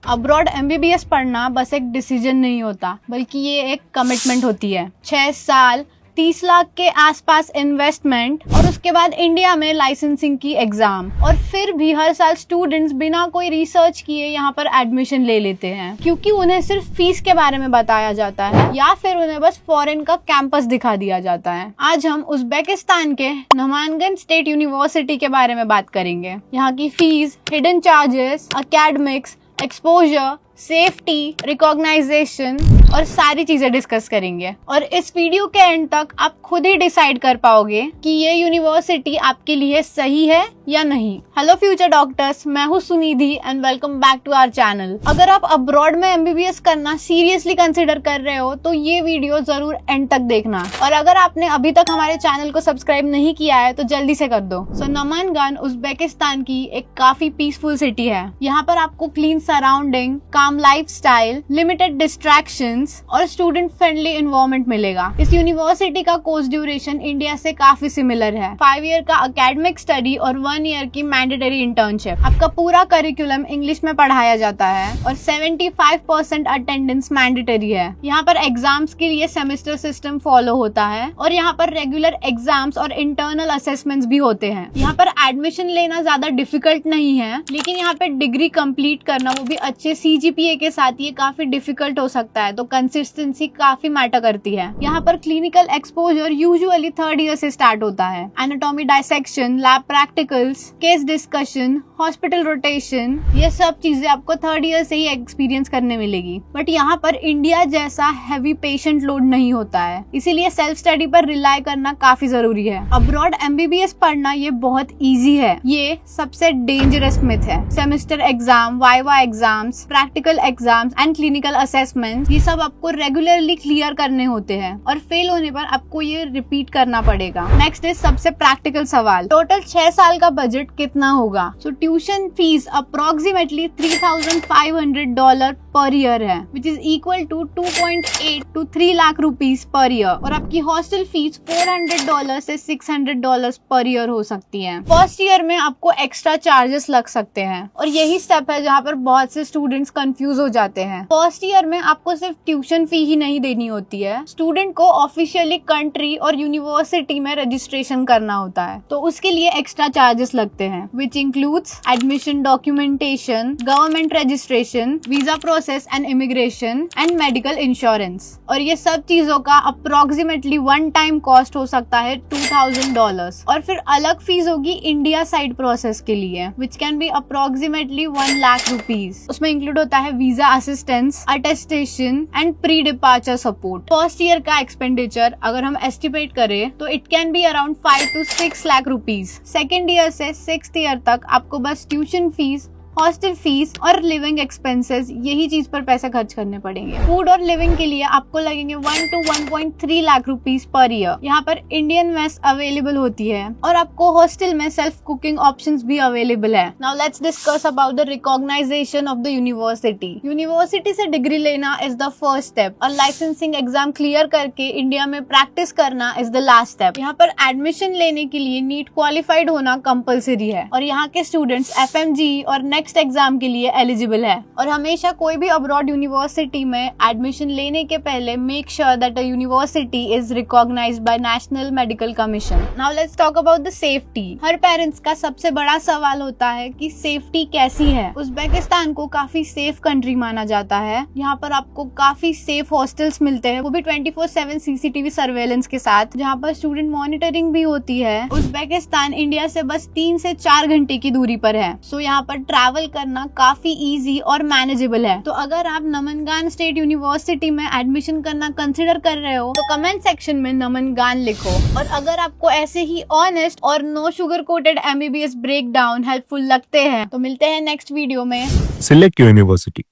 Abroad MBBS पढ़ना बस एक डिसीजन नहीं होता, बल्कि ये एक कमिटमेंट होती है। 6 साल, 30 लाख के आसपास इन्वेस्टमेंट और उसके बाद इंडिया में लाइसेंसिंग की एग्जाम, और फिर भी हर साल स्टूडेंट्स बिना कोई रिसर्च किए यहाँ पर एडमिशन ले लेते हैं, क्योंकि उन्हें सिर्फ फीस के बारे में बताया जाता है या फिर उन्हें बस फॉरेन का कैंपस दिखा दिया जाता है। आज हम उज्बेकिस्तान के नामांगन स्टेट यूनिवर्सिटी के बारे में बात करेंगे। यहाँ की fees, hidden charges, academics, exposure, safety, recognition और सारी चीजें डिस्कस करेंगे। और इस वीडियो के एंड तक आप खुद ही डिसाइड कर पाओगे कि ये यूनिवर्सिटी आपके लिए सही है या नहीं। हेलो फ्यूचर डॉक्टर्स, मैं हूँ Sunidhi and welcome back to our channel. अगर आप अब्रॉड में एमबीबीएस करना सीरियसली कंसिडर कर रहे हो तो ये वीडियो जरूर एंड तक देखना, और अगर आपने अभी तक हमारे चैनल को सब्सक्राइब नहीं किया है तो जल्दी से कर दो। सो नामांगन उज्बेकिस्तान की एक काफी पीसफुल सिटी है। यहाँ पर आपको clean surrounding, lifestyle, limited distractions और स्टूडेंट फ्रेंडली एनवायरनमेंट मिलेगा। इस यूनिवर्सिटी का कोर्स ड्यूरेशन इंडिया से काफी सिमिलर है। 5 ईयर का एकेडमिक स्टडी और 1 ईयर की मैंडेटरी इंटर्नशिप। आपका पूरा करिकुलम इंग्लिश में पढ़ाया जाता है और 75% अटेंडेंस मैंडेटरी है। यहाँ पर एग्जाम्स के लिए सेमेस्टर सिस्टम फॉलो होता है और यहाँ पर रेगुलर एग्जाम्स और इंटरनल असेसमेंट्स भी होते हैं। यहाँ पर एडमिशन लेना ज्यादा डिफिकल्ट नहीं है, लेकिन यहाँ पे डिग्री कंप्लीट करना, वो भी अच्छे CGPA के साथ, ये काफी डिफिकल्ट हो सकता है। तो कंसिस्टेंसी काफी मैटर करती है। यहाँ पर clinical exposure usually 3rd year से स्टार्ट होता है। Anatomy dissection, lab practicals, case discussion, hospital rotation, ये सब चीजें आपको 3rd ईयर से ही एक्सपीरियंस करने मिलेगी। बट यहाँ पर इंडिया जैसा हैवी पेशेंट लोड नहीं होता है, इसीलिए सेल्फ स्टडी पर रिलाई करना काफी जरूरी है। अब्रॉड एमबीबीएस पढ़ना ये बहुत ईजी है, ये सबसे डेंजरस मिथ है। Semester exam, viva exams, practical exams and clinical assessment, ये सब आपको रेगुलरली क्लियर करने होते हैं और फेल होने पर आपको ये रिपीट करना पड़ेगा। नेक्स्ट इज सबसे प्रैक्टिकल सवाल, टोटल 6 साल का बजट कितना होगा? सो ट्यूशन फीस अप्रोक्सीमेटली $3,500 पर ईयर है, which is equal to 2.8 to 3 lakh rupees per year. और आपकी हॉस्टल फीस $400 से $600 पर ईयर हो सकती है। फर्स्ट ईयर में आपको एक्स्ट्रा चार्जेस लग सकते हैं, और यही स्टेप है जहाँ पर बहुत से स्टूडेंट्स कंफ्यूज हो जाते हैं। फर्स्ट ईयर में आपको सिर्फ ट्यूशन फी ही नहीं देनी होती है, स्टूडेंट को ऑफिशियली कंट्री और यूनिवर्सिटी में रजिस्ट्रेशन करना होता है, तो उसके लिए एक्स्ट्रा चार्जेस लगते हैं, which includes admission documentation, government registration, visa process and immigration and medical insurance. और ये सब चीजों का अप्रोक्सीमेटली वन टाइम कॉस्ट हो सकता है $2,000। और फिर अलग फीस होगी इंडिया साइड प्रोसेस के लिए, which can be approximately 1 lakh rupees. उसमें इंक्लूड होता है visa assistance, attestation and pre departure support. First year का एक्सपेंडिचर अगर हम एस्टिमेट करें तो it can be around 5 to 6 lakh rupees. Second year से 6th ईयर तक आपको बस ट्यूशन फीस, हॉस्टल फीस और लिविंग एक्सपेंसेस, यही चीज पर पैसे खर्च करने पड़ेंगे। फूड और लिविंग के लिए आपको लगेंगे 1 to 1.3 lakh rupees per year. यहाँ पर इंडियन मेस अवेलेबल होती है और आपको हॉस्टल में सेल्फ कुकिंग ऑप्शंस भी अवेलेबल है। Now let's discuss about the recognition of the university. University से डिग्री लेना इज द फर्स्ट स्टेप, और लाइसेंसिंग एग्जाम क्लियर करके इंडिया में प्रैक्टिस करना इज द लास्ट स्टेप। यहाँ पर एडमिशन लेने के लिए नीट क्वालिफाइड होना कंपल्सरी है, और यहाँ के स्टूडेंट्स FMG और नेक्स्ट एग्जाम के लिए एलिजिबल है। और हमेशा कोई भी अब्रॉड यूनिवर्सिटी में एडमिशन लेने के पहले make sure that the university is recognised by national medical commission. Now let's talk about the safety. हर पेरेंट्स का सबसे बड़ा सवाल होता है कि सेफ्टी कैसी है। उज्बेकिस्तान को काफी सेफ कंट्री माना जाता है। यहाँ पर आपको काफी सेफ हॉस्टल्स मिलते हैं, वो भी 24/7 CCTV सर्वेलेंस के साथ, जहाँ पर स्टूडेंट मॉनिटरिंग भी होती है। उज्बेकिस्तान इंडिया से बस 3 से 4 घंटे की दूरी पर है, सो यहाँ पर ट्रैवल करना काफी इजी और मैनेजेबल है। तो अगर आप नामांगन स्टेट यूनिवर्सिटी में एडमिशन करना कंसिडर कर रहे हो तो कमेंट सेक्शन में नामांगन लिखो। और अगर आपको ऐसे ही ऑनेस्ट और no sugar coated MBBS breakdown helpful लगते हैं तो मिलते हैं नेक्स्ट वीडियो में। Select your university.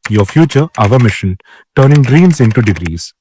Your future, our mission, turning dreams into degrees.